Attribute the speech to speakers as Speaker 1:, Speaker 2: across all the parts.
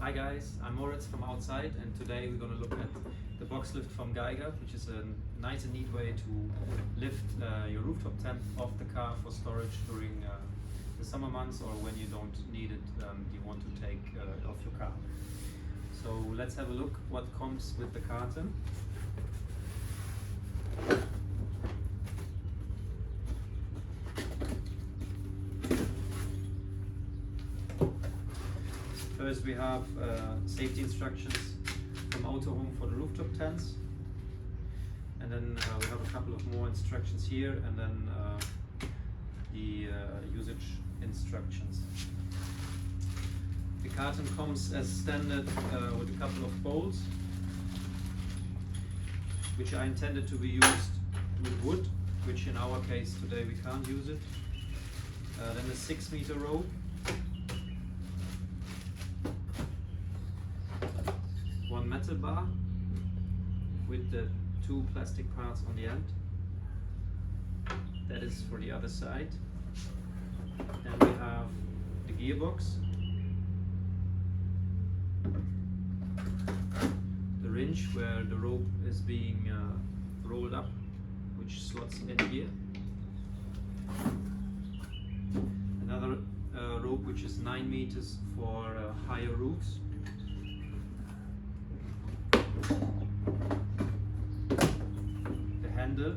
Speaker 1: Hi guys, I'm Moritz from outside, and today we're going to look at the box lift from Geiger, which is a nice and neat way to lift your rooftop tent off the car for storage during the summer months, or when you don't need it, you want to take it off your car. So let's have a look what comes with the carton. First we have safety instructions from Autohome for the rooftop tents, and then we have a couple of more instructions here, and then the usage instructions. The carton comes as standard with a couple of bolts, which are intended to be used with wood, which in our case today we can't use it. Then a 6-meter rope, one metal bar with the 2 plastic parts on the end. That is for the other side. Then we have the gearbox, the wrench where the rope is being rolled up, which slots in here. Another rope which is 9 meters for higher roofs. The handle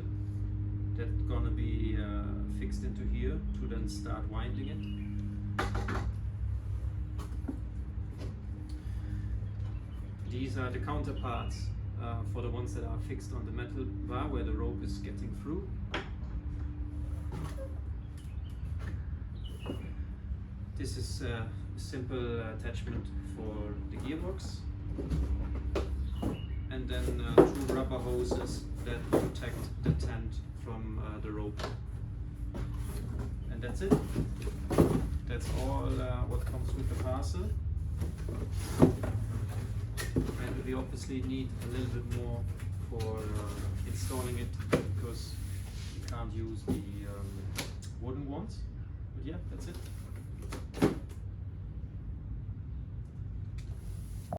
Speaker 1: that's gonna be fixed into here to then start winding it. These are the counterparts for the ones that are fixed on the metal bar where the rope is getting through. This is a simple attachment for the gearbox. And then 2 rubber hoses that protect the tent from the rope. And that's it. That's all what comes with the parcel. And we obviously need a little bit more for installing it, because you can't use the wooden ones. But yeah, that's it.